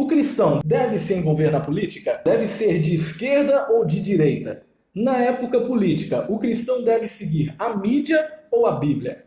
O cristão deve se envolver na política? Deve ser de esquerda ou de direita? Na época política, o cristão deve seguir a mídia ou a Bíblia?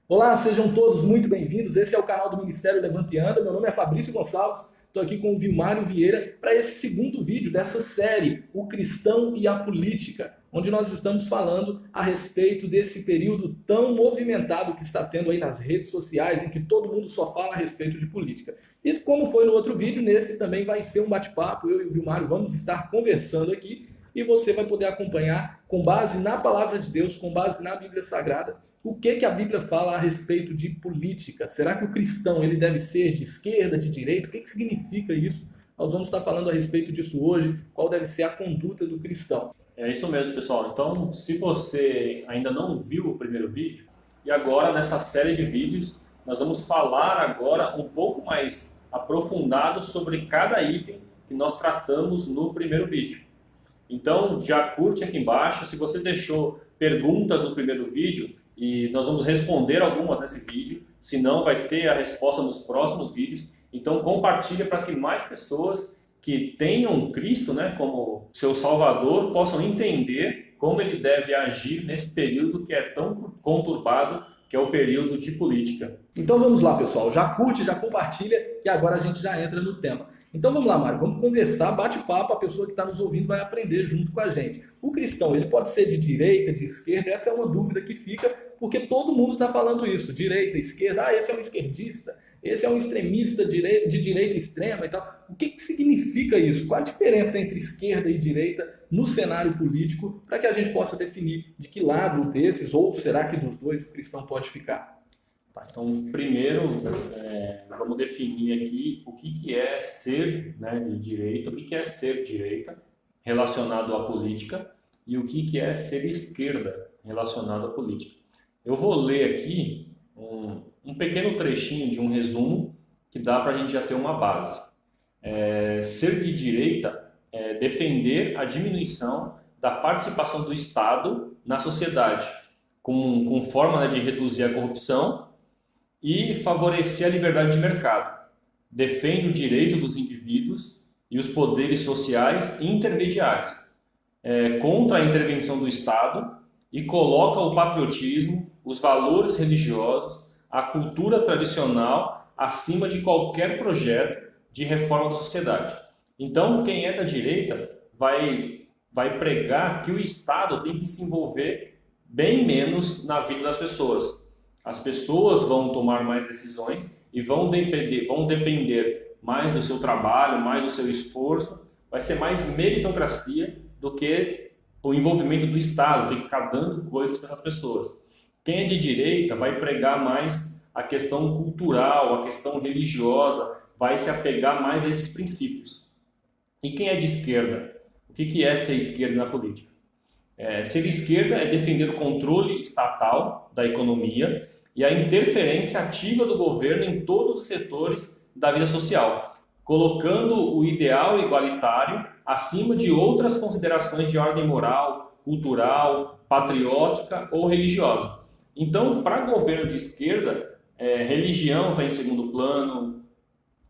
Olá, sejam todos muito bem-vindos. Esse é o canal do Ministério Levanta e Anda. Meu nome é Fabrício Gonçalves. Estou aqui com o Vilmário Vieira para esse segundo vídeo dessa série, O Cristão e a Política, onde nós estamos falando a respeito desse período tão movimentado que está tendo aí nas redes sociais, em que todo mundo só fala a respeito de política. E como foi no outro vídeo, nesse também vai ser um bate-papo. Eu e o Vilmário vamos estar conversando aqui e você vai poder acompanhar com base na Palavra de Deus, com base na Bíblia Sagrada, o que a Bíblia fala a respeito de política. Será que o cristão ele deve ser de esquerda, de direita? O que significa isso? Nós vamos estar falando a respeito disso hoje. Qual deve ser a conduta do cristão? É isso mesmo, pessoal. Então, se você ainda não viu o primeiro vídeo, e agora nessa série de vídeos, nós vamos falar agora um pouco mais aprofundado sobre cada item que nós tratamos no primeiro vídeo. Então, já curte aqui embaixo. Se você deixou perguntas no primeiro vídeo, e nós vamos responder algumas nesse vídeo, se não vai ter a resposta nos próximos vídeos. Então compartilha para que mais pessoas que tenham Cristo, né, como seu Salvador possam entender como ele deve agir nesse período que é tão conturbado, que é o período de política. Então vamos lá, pessoal, já curte, já compartilha, que agora a gente já entra no tema. Então vamos lá, Mário, vamos conversar, bate-papo, a pessoa que está nos ouvindo vai aprender junto com a gente. O cristão, ele pode ser de direita, de esquerda? Essa é uma dúvida que fica, porque todo mundo está falando isso, direita, esquerda, esse é um esquerdista, esse é um extremista de direita extrema e tal. O que significa isso? Qual a diferença entre esquerda e direita no cenário político, para que a gente possa definir de que lado desses, ou será que dos dois, o cristão pode ficar? Tá, então, primeiro, vamos definir aqui o que é ser, né, de direita, o que é ser direita relacionado à política e o que é ser esquerda relacionado à política. Eu vou ler aqui um pequeno trechinho de um resumo que dá para a gente já ter uma base. Ser de direita é defender a diminuição da participação do Estado na sociedade, com forma, né, de reduzir a corrupção e favorecer a liberdade de mercado. Defende o direito dos indivíduos e os poderes sociais intermediários, contra a intervenção do Estado e coloca o patriotismo, os valores religiosos, a cultura tradicional acima de qualquer projeto de reforma da sociedade. Então, quem é da direita vai pregar que o Estado tem que se envolver bem menos na vida das pessoas. As pessoas vão tomar mais decisões e vão depender mais do seu trabalho, mais do seu esforço. Vai ser mais meritocracia do que o envolvimento do Estado, tem que ficar dando coisas para as pessoas. Quem é de direita vai pregar mais a questão cultural, a questão religiosa, vai se apegar mais a esses princípios. E quem é de esquerda? O que é ser esquerda na política? Ser esquerda é defender o controle estatal da economia e a interferência ativa do governo em todos os setores da vida social, colocando o ideal igualitário acima de outras considerações de ordem moral, cultural, patriótica ou religiosa. Então, para governo de esquerda, religião está em segundo plano,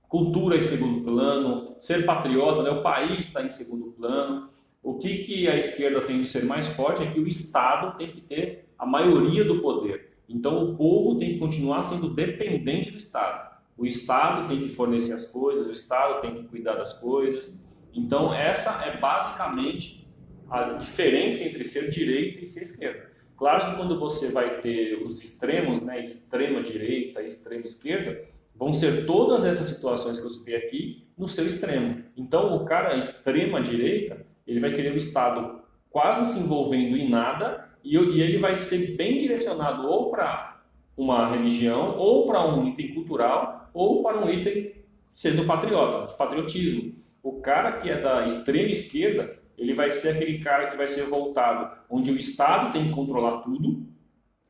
cultura em segundo plano, ser patriota, né, o país está em segundo plano. O que a esquerda tem de ser mais forte é que o Estado tem que ter a maioria do poder. Então o povo tem que continuar sendo dependente do Estado. O Estado tem que fornecer as coisas, o Estado tem que cuidar das coisas. Então essa é basicamente a diferença entre ser direita e ser esquerda. Claro que quando você vai ter os extremos, né, extrema direita e extrema esquerda, vão ser todas essas situações que eu citei aqui no seu extremo. Então o cara extrema direita, ele vai querer o Estado quase se envolvendo em nada e ele vai ser bem direcionado ou para uma religião, ou para um item cultural, ou para um item sendo patriota, de patriotismo. O cara que é da extrema esquerda, ele vai ser aquele cara que vai ser voltado, onde o Estado tem que controlar tudo,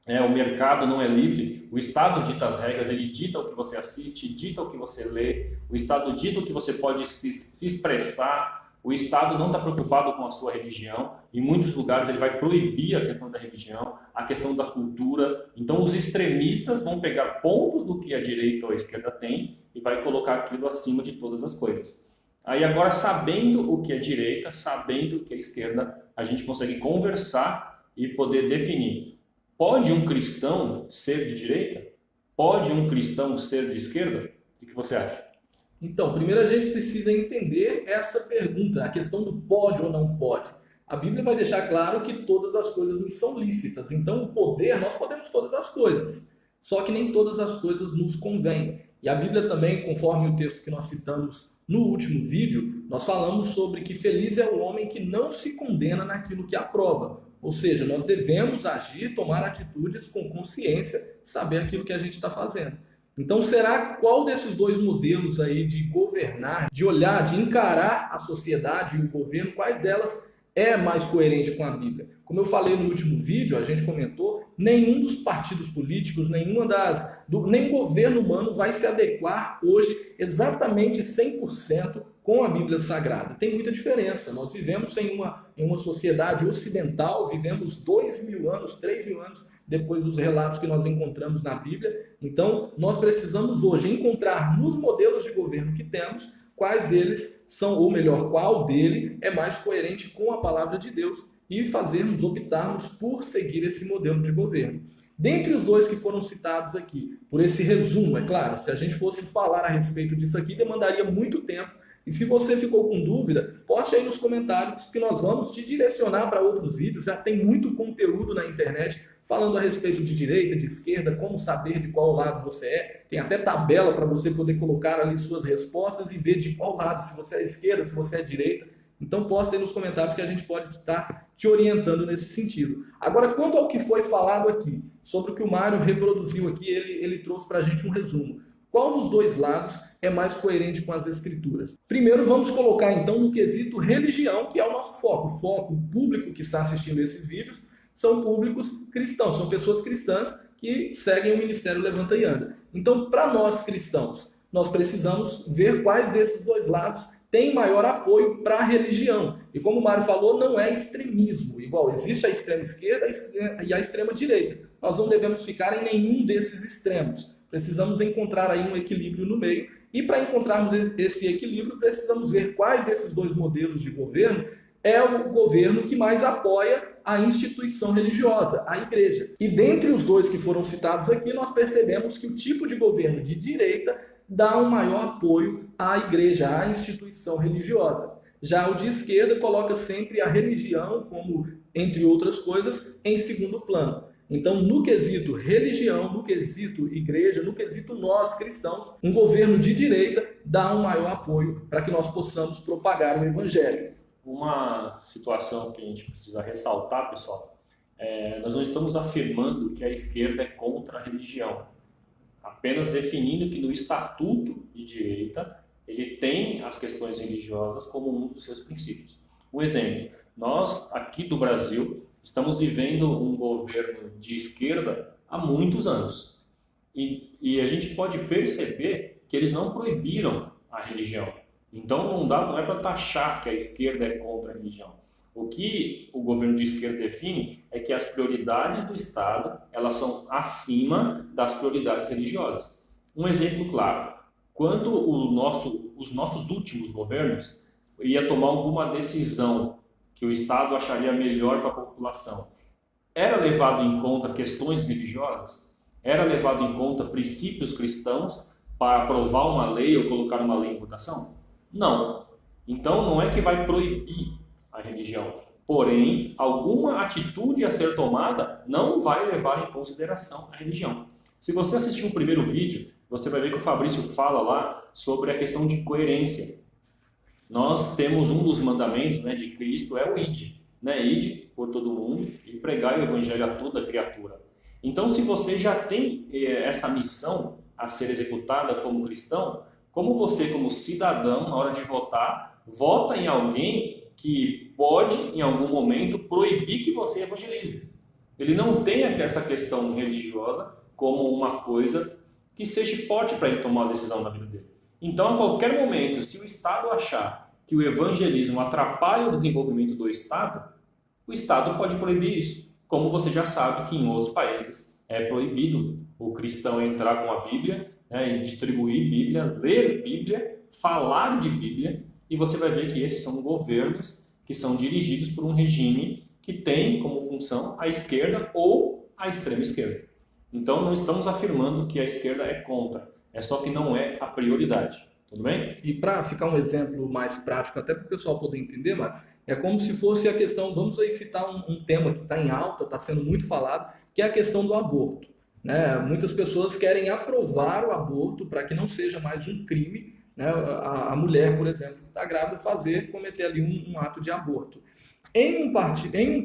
o mercado não é livre, o Estado dita as regras, ele dita o que você assiste, dita o que você lê, o Estado dita o que você pode se expressar, O Estado não está preocupado com a sua religião. Em muitos lugares ele vai proibir a questão da religião, a questão da cultura. Então os extremistas vão pegar pontos do que a direita ou a esquerda tem e vai colocar aquilo acima de todas as coisas. Aí agora, sabendo o que é direita, sabendo o que é esquerda, a gente consegue conversar e poder definir. Pode um cristão ser de direita? Pode um cristão ser de esquerda? O que você acha? Então, primeiro a gente precisa entender essa pergunta, a questão do pode ou não pode. A Bíblia vai deixar claro que todas as coisas nos são lícitas. Então, o poder, nós podemos todas as coisas. Só que nem todas as coisas nos convêm. E a Bíblia também, conforme o texto que nós citamos no último vídeo, nós falamos sobre que feliz é o homem que não se condena naquilo que aprova. Ou seja, nós devemos agir, tomar atitudes com consciência, saber aquilo que a gente está fazendo. Então, será qual desses dois modelos aí de governar, de olhar, de encarar a sociedade e o governo, quais delas é mais coerente com a Bíblia? Como eu falei no último vídeo, a gente comentou, nenhum dos partidos políticos, nenhum governo humano vai se adequar hoje exatamente 100% com a Bíblia Sagrada. Tem muita diferença. Nós vivemos em uma sociedade ocidental, vivemos 2.000 anos, 3.000 anos depois dos relatos que nós encontramos na Bíblia. Então, nós precisamos hoje encontrar nos modelos de governo que temos, quais deles são, ou melhor, qual dele é mais coerente com a palavra de Deus e optarmos por seguir esse modelo de governo. Dentre os dois que foram citados aqui, por esse resumo, é claro, se a gente fosse falar a respeito disso aqui, demandaria muito tempo. E se você ficou com dúvida, poste aí nos comentários que nós vamos te direcionar para outros vídeos. Já tem muito conteúdo na internet falando a respeito de direita, de esquerda, como saber de qual lado você é. Tem até tabela para você poder colocar ali suas respostas e ver de qual lado, se você é esquerda, se você é direita. Então poste aí nos comentários que a gente pode estar te orientando nesse sentido. Agora, quanto ao que foi falado aqui, sobre o que o Mário reproduziu aqui, ele trouxe para a gente um resumo. Qual dos dois lados é mais coerente com as Escrituras? Primeiro, vamos colocar então no quesito religião, que é o nosso foco. O foco, o público que está assistindo esses vídeos, são públicos cristãos, são pessoas cristãs que seguem o Ministério Levanta e Anda. Então, para nós cristãos, nós precisamos ver quais desses dois lados têm maior apoio para a religião. E como o Mário falou, não é extremismo. Igual, existe a extrema esquerda e a extrema direita. Nós não devemos ficar em nenhum desses extremos. Precisamos encontrar aí um equilíbrio no meio. E para encontrarmos esse equilíbrio, precisamos ver quais desses dois modelos de governo é o governo que mais apoia a instituição religiosa, a igreja. E dentre os dois que foram citados aqui, nós percebemos que o tipo de governo de direita dá um maior apoio à igreja, à instituição religiosa. Já o de esquerda coloca sempre a religião, como entre outras coisas, em segundo plano. Então, no quesito religião, no quesito igreja, no quesito nós cristãos, um governo de direita dá um maior apoio para que nós possamos propagar o evangelho. Uma situação que a gente precisa ressaltar, pessoal, nós não estamos afirmando que a esquerda é contra a religião, apenas definindo que no Estatuto de Direita ele tem as questões religiosas como um dos seus princípios. Um exemplo, nós aqui do Brasil estamos vivendo um governo de esquerda há muitos anos e a gente pode perceber que eles não proibiram a religião. Então não é para taxar que a esquerda é contra a religião. O que o governo de esquerda define é que as prioridades do Estado elas são acima das prioridades religiosas. Um exemplo claro, quando os nossos últimos governos ia tomar alguma decisão que o Estado acharia melhor para a população, era levado em conta questões religiosas? Era levado em conta princípios cristãos para aprovar uma lei ou colocar uma lei em votação? Não. Então não é que vai proibir a religião, porém alguma atitude a ser tomada não vai levar em consideração a religião. Se você assistir o primeiro vídeo, você vai ver que o Fabrício fala lá sobre a questão de coerência. Nós temos um dos mandamentos, né, de Cristo, é o ide, né? Ide por todo mundo e pregai o evangelho a toda criatura. Então, se você já tem essa missão a ser executada como cristão, como você, como cidadão, na hora de votar, vota em alguém que pode, em algum momento, proibir que você evangelize. Ele não tem essa questão religiosa como uma coisa que seja forte para ele tomar uma decisão na vida dele. Então, a qualquer momento, se o Estado achar que o evangelismo atrapalha o desenvolvimento do Estado, o Estado pode proibir isso. Como você já sabe que em outros países é proibido o cristão entrar com a Bíblia, né, e distribuir Bíblia, ler Bíblia, falar de Bíblia, e você vai ver que esses são governos que são dirigidos por um regime que tem como função a esquerda ou a extrema esquerda. Então não estamos afirmando que a esquerda é contra, é só que não é a prioridade. Tudo bem? E para ficar um exemplo mais prático, até para o pessoal poder entender, Mário, é como se fosse a questão, vamos aí citar um tema que está em alta, está sendo muito falado, que é a questão do aborto. Né? Muitas pessoas querem aprovar o aborto para que não seja mais um crime, né? A mulher, por exemplo, que está grávida, cometer ali um ato de aborto. Em um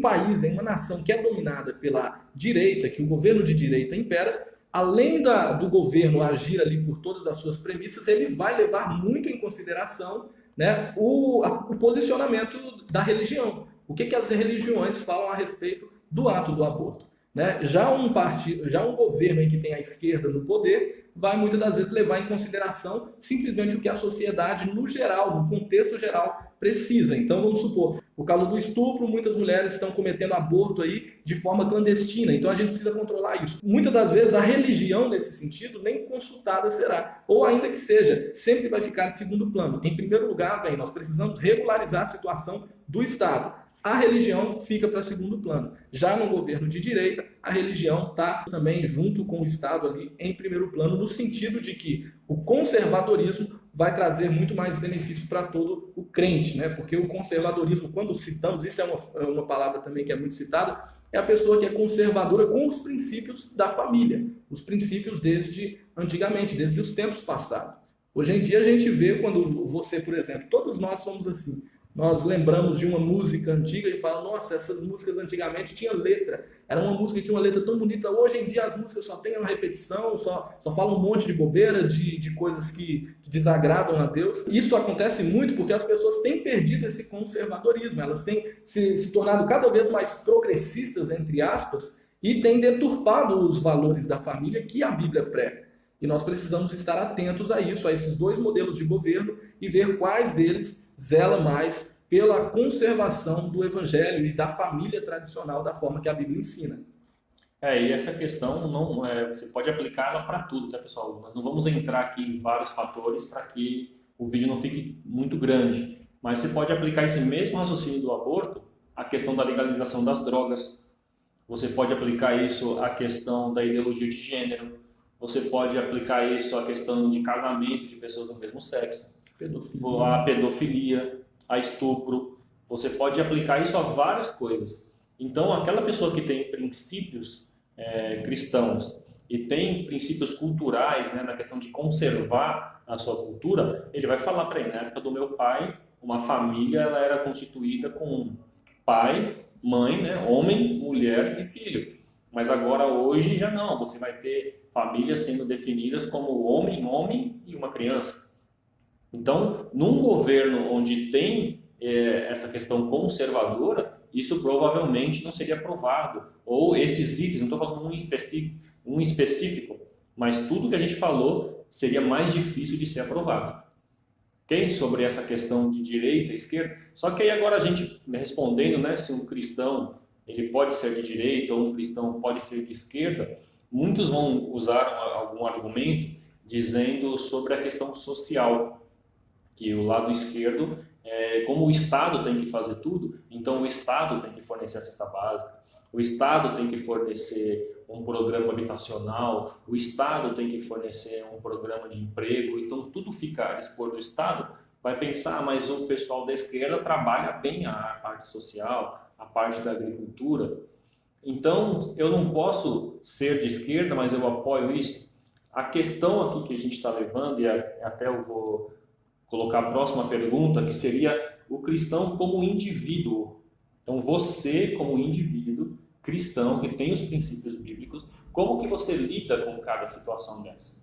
país, em uma nação que é dominada pela direita, que o governo de direita impera, além do governo agir ali por todas as suas premissas, ele vai levar muito em consideração, né, o posicionamento da religião. O que as religiões falam a respeito do ato do aborto. Né? Já um governo em que tem a esquerda no poder vai muitas das vezes levar em consideração simplesmente o que a sociedade no geral, no contexto geral, precisa. Então vamos supor, por causa do estupro, muitas mulheres estão cometendo aborto aí de forma clandestina, então a gente precisa controlar isso. Muitas das vezes a religião nesse sentido nem consultada será, ou ainda que seja, sempre vai ficar em segundo plano. Em primeiro lugar, nós precisamos regularizar a situação do Estado. A religião fica para segundo plano. Já no governo de direita, a religião está também junto com o Estado ali em primeiro plano, no sentido de que o conservadorismo vai trazer muito mais benefício para todo o crente, né? Porque o conservadorismo, quando citamos, isso é uma palavra também que é muito citada, é a pessoa que é conservadora com os princípios da família, os princípios desde antigamente, desde os tempos passados. Hoje em dia a gente vê quando você, por exemplo, todos nós somos assim, nós lembramos de uma música antiga e falamos, nossa, essas músicas antigamente tinham letra. Era uma música que tinha uma letra tão bonita. Hoje em dia as músicas só têm uma repetição, só falam um monte de bobeira, de coisas que desagradam a Deus. Isso acontece muito porque as pessoas têm perdido esse conservadorismo. Elas têm se tornado cada vez mais progressistas, entre aspas, e têm deturpado os valores da família que a Bíblia prega. E nós precisamos estar atentos a isso, a esses dois modelos de governo e ver quais deles zela mais pela conservação do evangelho e da família tradicional da forma que a Bíblia ensina. E essa questão você pode aplicá-la para tudo, tá, pessoal? Nós não vamos entrar aqui em vários fatores para que o vídeo não fique muito grande, mas você pode aplicar esse mesmo raciocínio do aborto à questão da legalização das drogas, você pode aplicar isso à questão da ideologia de gênero, você pode aplicar isso à questão de casamento de pessoas do mesmo sexo, a pedofilia, a estupro. Você pode aplicar isso a várias coisas. Então, aquela pessoa que tem princípios cristãos e tem princípios culturais, né, na questão de conservar a sua cultura, ele vai falar para ele, na época do meu pai, uma família ela era constituída com pai, mãe, né, homem, mulher e filho. Mas agora, hoje, já não. Você vai ter famílias sendo definidas como homem e uma criança. Então, num governo onde tem essa questão conservadora, isso provavelmente não seria aprovado. Ou esses itens, não estou falando um específico, mas tudo que a gente falou seria mais difícil de ser aprovado. Okay? Sobre essa questão de direita e esquerda. Só que aí agora a gente respondendo, né, se um cristão ele pode ser de direita ou um cristão pode ser de esquerda, muitos vão usar algum argumento dizendo sobre a questão social, que o lado esquerdo, como o Estado tem que fazer tudo, então o Estado tem que fornecer a cesta básica, o Estado tem que fornecer um programa habitacional, o Estado tem que fornecer um programa de emprego, então tudo fica a dispor do Estado, vai pensar, mas o pessoal da esquerda trabalha bem a parte social, a parte da agricultura, então eu não posso ser de esquerda, mas eu apoio isso. A questão aqui que a gente está levando, e até eu vou colocar a próxima pergunta, que seria o cristão como indivíduo. Então, você como indivíduo cristão, que tem os princípios bíblicos, como que você lida com cada situação dessa?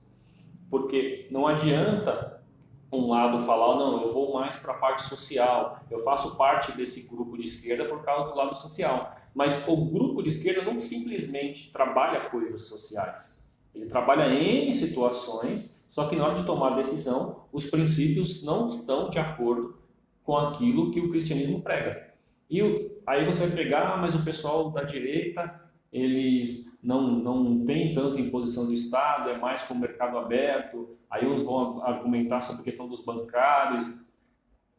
Porque não adianta um lado falar, não, eu vou mais para a parte social, eu faço parte desse grupo de esquerda por causa do lado social. Mas o grupo de esquerda não simplesmente trabalha coisas sociais. Ele trabalha em situações, só que na hora de tomar a decisão, os princípios não estão de acordo com aquilo que o cristianismo prega. E aí você vai pegar, mas o pessoal da direita, eles não têm tanta imposição do Estado, é mais com o mercado aberto, aí uns vão argumentar sobre a questão dos bancários,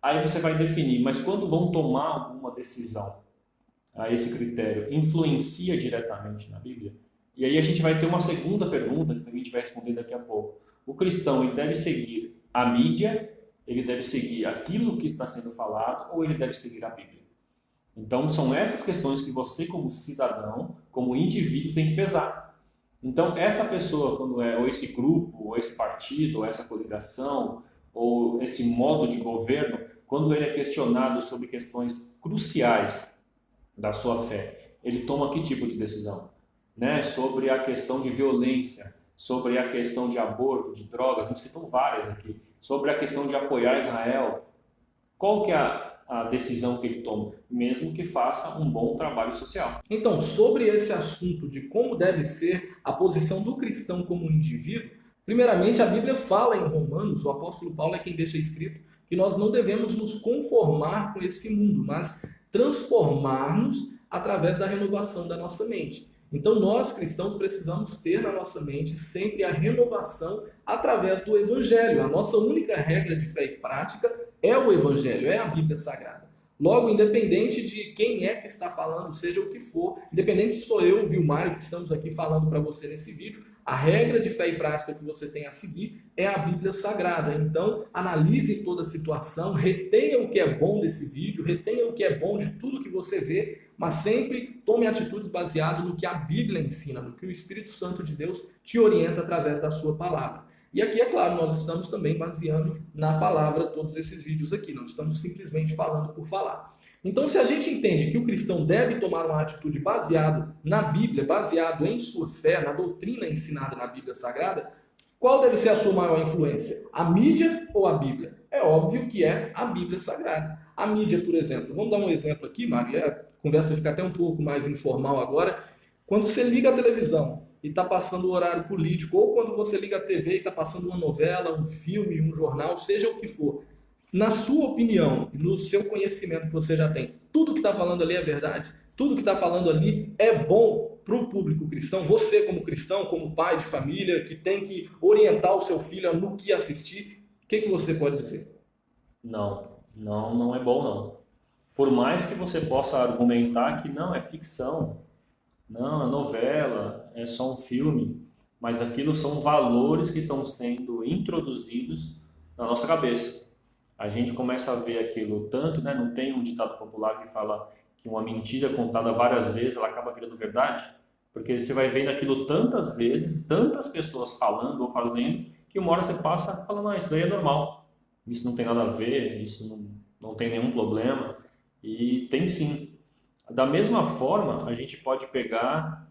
aí você vai definir, mas quando vão tomar alguma decisão, a esse critério influencia diretamente na Bíblia? E aí a gente vai ter uma segunda pergunta, que também a gente vai responder daqui a pouco. O cristão, ele deve seguir a mídia, ele deve seguir aquilo que está sendo falado, ou ele deve seguir a Bíblia? Então, são essas questões que você, como cidadão, como indivíduo, tem que pesar. Então, essa pessoa, quando ou esse grupo, ou esse partido, ou essa coligação, ou esse modo de governo, quando ele é questionado sobre questões cruciais da sua fé, ele toma que tipo de decisão? Né? Sobre a questão de violência, sobre a questão de aborto, de drogas, a gente citou várias aqui, sobre a questão de apoiar Israel. Qual que é a decisão que ele toma, mesmo que faça um bom trabalho social? Então, sobre esse assunto de como deve ser a posição do cristão como indivíduo, primeiramente a Bíblia fala em Romanos, o apóstolo Paulo é quem deixa escrito, que nós não devemos nos conformar com esse mundo, mas transformar-nos através da renovação da nossa mente. Então, nós cristãos precisamos ter na nossa mente sempre a renovação através do Evangelho. A nossa única regra de fé e prática é o Evangelho, é a Bíblia Sagrada. Logo, independente de quem é que está falando, seja o que for, independente se sou eu, Vilmário, que estamos aqui falando para você nesse vídeo, a regra de fé e prática que você tem a seguir é a Bíblia Sagrada. Então, analise toda a situação, retenha o que é bom desse vídeo, retenha o que é bom de tudo que você vê, mas sempre tome atitudes baseadas no que a Bíblia ensina, no que o Espírito Santo de Deus te orienta através da sua palavra. E aqui, é claro, nós estamos também baseando na palavra todos esses vídeos aqui, não estamos simplesmente falando por falar. Então, se a gente entende que o cristão deve tomar uma atitude baseada na Bíblia, baseado em sua fé, na doutrina ensinada na Bíblia Sagrada, qual deve ser a sua maior influência? A mídia ou a Bíblia? É óbvio que é a Bíblia Sagrada. A mídia, por exemplo, vamos dar um exemplo aqui, Mário, a conversa fica até um pouco mais informal agora. Quando você liga a televisão e está passando o horário político, ou quando você liga a TV e está passando uma novela, um filme, um jornal, seja o que for, na sua opinião, no seu conhecimento que você já tem, tudo que está falando ali é verdade? Tudo que está falando ali é bom para o público cristão? Você, como cristão, como pai de família, que tem que orientar o seu filho no que assistir, o que você pode dizer? Não é bom não. Por mais que você possa argumentar que não, é ficção, não, é novela, é só um filme, mas aquilo são valores que estão sendo introduzidos na nossa cabeça. A gente começa a ver aquilo tanto, né? Não tem um ditado popular que fala que uma mentira contada várias vezes, ela acaba virando verdade? Porque você vai vendo aquilo tantas vezes, tantas pessoas falando ou fazendo, que uma hora você passa falando, isso daí é normal, isso não tem nada a ver, isso não tem nenhum problema, e tem sim. Da mesma forma, a gente pode pegar,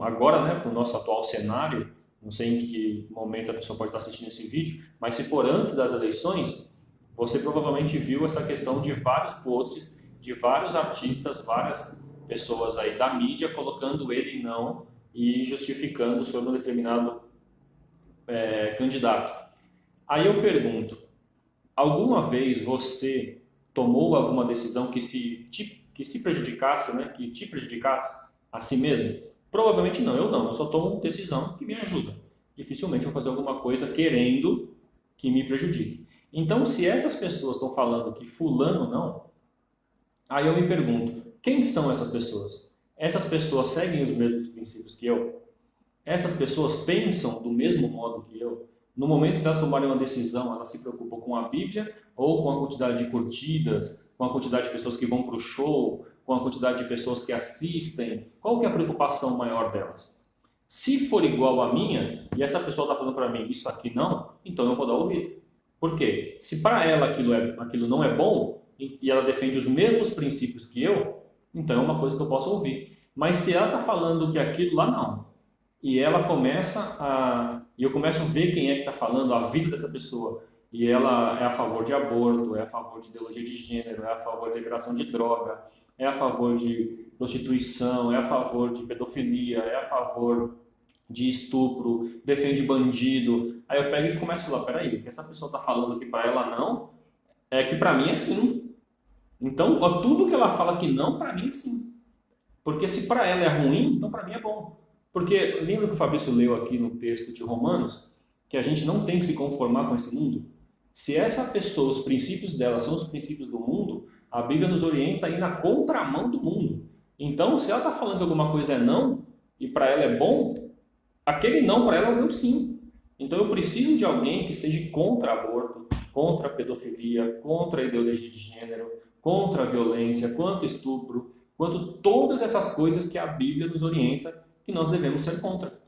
agora, né, para o nosso atual cenário, não sei em que momento a pessoa pode estar assistindo esse vídeo, mas se for antes das eleições, você provavelmente viu essa questão de vários posts, de vários artistas, várias pessoas aí da mídia colocando ele não e justificando sobre um determinado candidato. Aí eu pergunto, alguma vez você tomou alguma decisão que se prejudicasse, né, que te prejudicasse a si mesmo? Provavelmente não, eu só tomo decisão que me ajuda. Dificilmente vou fazer alguma coisa querendo que me prejudique. Então, se essas pessoas estão falando que fulano não, aí eu me pergunto, quem são essas pessoas? Essas pessoas seguem os mesmos princípios que eu? Essas pessoas pensam do mesmo modo que eu? No momento que elas tomarem uma decisão, elas se preocupam com a Bíblia ou com a quantidade de curtidas, com a quantidade de pessoas que vão para o show, com a quantidade de pessoas que assistem? Qual que é a preocupação maior delas? Se for igual à minha, e essa pessoa está falando para mim, isso aqui não, então eu vou dar ouvido. Por quê? Se para ela aquilo não é bom, e ela defende os mesmos princípios que eu, então é uma coisa que eu posso ouvir. Mas se ela está falando que aquilo lá não, e ela e eu começo a ver quem é que está falando, a vida dessa pessoa, e ela é a favor de aborto, é a favor de ideologia de gênero, é a favor de liberação de droga, é a favor de prostituição, é a favor de pedofilia, é a favor de estupro, defende bandido. Aí eu pego e começo a falar, peraí, o que essa pessoa está falando aqui para ela não, é que para mim é sim. Então, ó, tudo que ela fala que não, para mim é sim. Porque se para ela é ruim, então para mim é bom. Porque lembra que o Fabrício leu aqui no texto de Romanos, que a gente não tem que se conformar com esse mundo? Se essa pessoa, os princípios dela são os princípios do mundo, a Bíblia nos orienta a ir na contramão do mundo. Então, se ela está falando que alguma coisa é não, e para ela é bom, aquele não para ela é um meu sim. Então eu preciso de alguém que seja contra aborto, contra a pedofilia, contra a ideologia de gênero, contra a violência, quanto estupro, quanto todas essas coisas que a Bíblia nos orienta que nós devemos ser contra.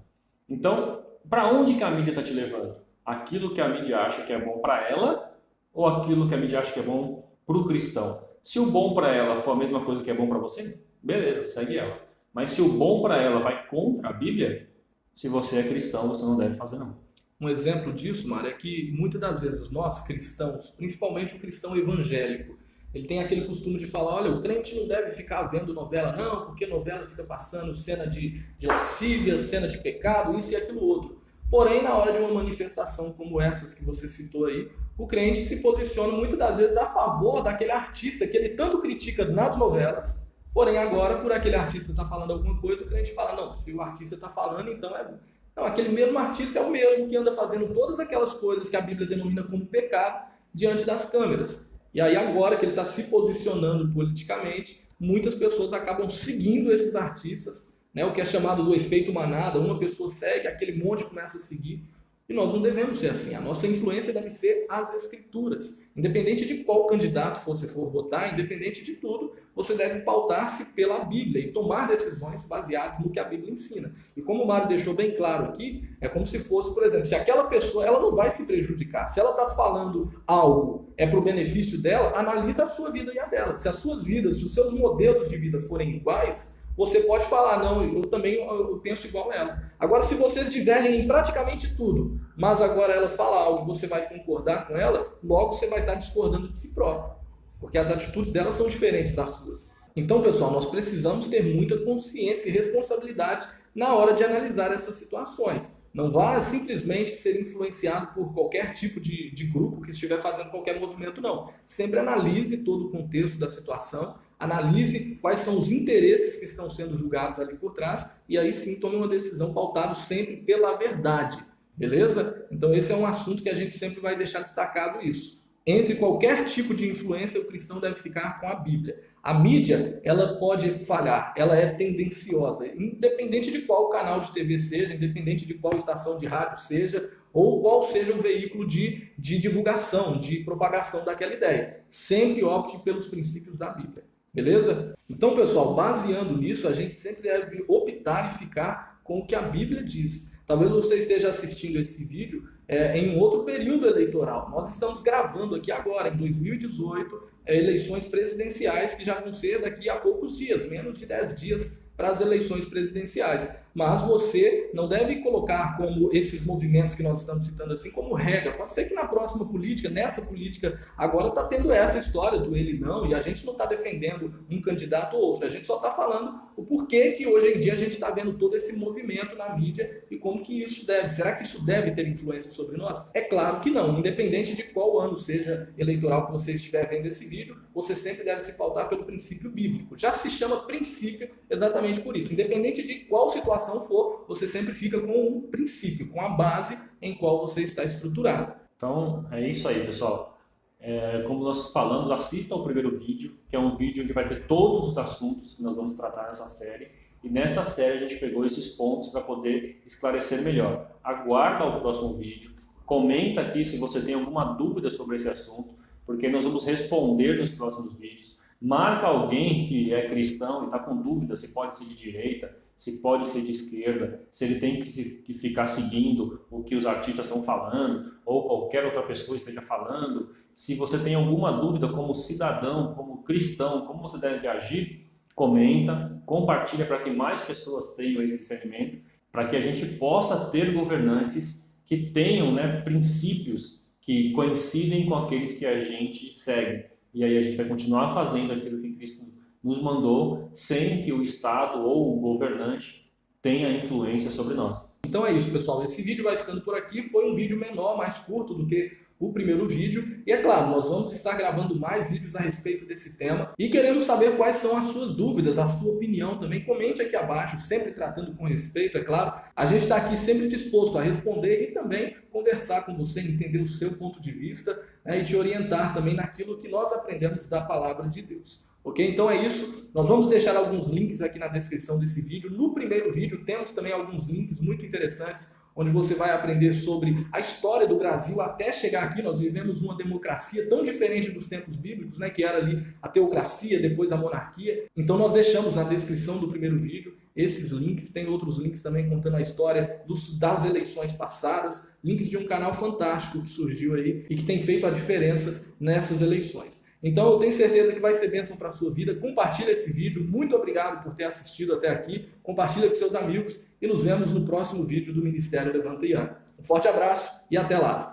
Então, para onde que a mídia está te levando? Aquilo que a mídia acha que é bom para ela ou aquilo que a mídia acha que é bom para o cristão? Se o bom para ela for a mesma coisa que é bom para você, beleza, segue ela. Mas se o bom para ela vai contra a Bíblia, se você é cristão, você não deve fazer não. Um exemplo disso, Mário, é que muitas das vezes nós cristãos, principalmente o cristão evangélico, ele tem aquele costume de falar, olha, o crente não deve ficar vendo novela, não, porque novela fica passando cena de lascívia, cena de pecado, isso e aquilo outro. Porém, na hora de uma manifestação como essas que você citou aí, o crente se posiciona muitas das vezes a favor daquele artista que ele tanto critica nas novelas, porém agora, por aquele artista estar falando alguma coisa, o crente fala, não, se o artista está falando, então é bom. Não, aquele mesmo artista é o mesmo que anda fazendo todas aquelas coisas que a Bíblia denomina como pecado diante das câmeras. E aí agora que ele está se posicionando politicamente, muitas pessoas acabam seguindo esses artistas, né, o que é chamado do efeito manada, uma pessoa segue, aquele monte começa a seguir. E nós não devemos ser assim, a nossa influência deve ser as escrituras. Independente de qual candidato você for votar, independente de tudo, você deve pautar-se pela Bíblia e tomar decisões baseadas no que a Bíblia ensina. E como o Mário deixou bem claro aqui, é como se fosse, por exemplo, se aquela pessoa ela não vai se prejudicar, se ela está falando algo é para o benefício dela, analisa a sua vida e a dela. Se as suas vidas, se os seus modelos de vida forem iguais, você pode falar, não, eu também eu penso igual a ela. Agora, se vocês divergem em praticamente tudo, mas agora ela fala algo e você vai concordar com ela, logo você vai estar discordando de si próprio, porque as atitudes dela são diferentes das suas. Então, pessoal, nós precisamos ter muita consciência e responsabilidade na hora de analisar essas situações. Não vá simplesmente ser influenciado por qualquer tipo de grupo que estiver fazendo qualquer movimento, não. Sempre analise todo o contexto da situação, analise quais são os interesses que estão sendo julgados ali por trás e aí sim tome uma decisão pautada sempre pela verdade, beleza? Então esse é um assunto que a gente sempre vai deixar destacado isso. Entre qualquer tipo de influência, o cristão deve ficar com a Bíblia. A mídia, ela pode falhar, ela é tendenciosa, independente de qual canal de TV seja, independente de qual estação de rádio seja, ou qual seja o veículo de divulgação, de propagação daquela ideia. Sempre opte pelos princípios da Bíblia. Beleza? Então, pessoal, baseando nisso, a gente sempre deve optar e ficar com o que a Bíblia diz. Talvez você esteja assistindo esse vídeo em um outro período eleitoral. Nós estamos gravando aqui agora, em 2018, eleições presidenciais que já vão ser daqui a poucos dias, menos de 10 dias para as eleições presidenciais. Mas você não deve colocar como esses movimentos que nós estamos citando assim como regra. Pode ser que na próxima política, nessa política, agora está tendo essa história do ele não, e a gente não está defendendo um candidato ou outro, a gente só está falando o porquê que hoje em dia a gente está vendo todo esse movimento na mídia e como que isso deve. Será que isso deve ter influência sobre nós? É claro que não, independente de qual ano seja eleitoral que você estiver vendo esse vídeo, você sempre deve se pautar pelo princípio bíblico. Já se chama princípio exatamente por isso. Independente de qual situação for, você sempre fica com um princípio, com a base em qual você está estruturado. Então, é isso aí, pessoal. Como nós falamos, assista ao primeiro vídeo, que é um vídeo onde vai ter todos os assuntos que nós vamos tratar nessa série. E nessa série a gente pegou esses pontos para poder esclarecer melhor. Aguarda o próximo vídeo, comenta aqui se você tem alguma dúvida sobre esse assunto, porque nós vamos responder nos próximos vídeos. Marca alguém que é cristão e está com dúvida se pode ser de direita, se pode ser de esquerda, se ele tem que ficar seguindo o que os artistas estão falando, ou qualquer outra pessoa esteja falando. Se você tem alguma dúvida como cidadão, como cristão, como você deve agir, comenta, compartilha para que mais pessoas tenham esse discernimento, para que a gente possa ter governantes que tenham, princípios que coincidem com aqueles que a gente segue. E aí a gente vai continuar fazendo aquilo que Cristo nos mandou, sem que o Estado ou o governante tenha influência sobre nós. Então é isso, pessoal. Esse vídeo vai ficando por aqui. Foi um vídeo menor, mais curto do que o primeiro vídeo. E é claro, nós vamos estar gravando mais vídeos a respeito desse tema e queremos saber quais são as suas dúvidas, a sua opinião também. Comente aqui abaixo, sempre tratando com respeito, é claro. A gente está aqui sempre disposto a responder e também conversar com você, entender o seu ponto de vista, né, e te orientar também naquilo que nós aprendemos da palavra de Deus. Ok? Então é isso. Nós vamos deixar alguns links aqui na descrição desse vídeo. No primeiro vídeo temos também alguns links muito interessantes, onde você vai aprender sobre a história do Brasil até chegar aqui. Nós vivemos uma democracia tão diferente dos tempos bíblicos, né, que era ali a teocracia, depois a monarquia. Então nós deixamos na descrição do primeiro vídeo esses links. Tem outros links também contando a história das eleições passadas, links de um canal fantástico que surgiu aí e que tem feito a diferença nessas eleições. Então eu tenho certeza que vai ser bênção para a sua vida. Compartilha esse vídeo. Muito obrigado por ter assistido até aqui. Compartilha com seus amigos e nos vemos no próximo vídeo do Ministério Levanta e Anda. Um forte abraço e até lá!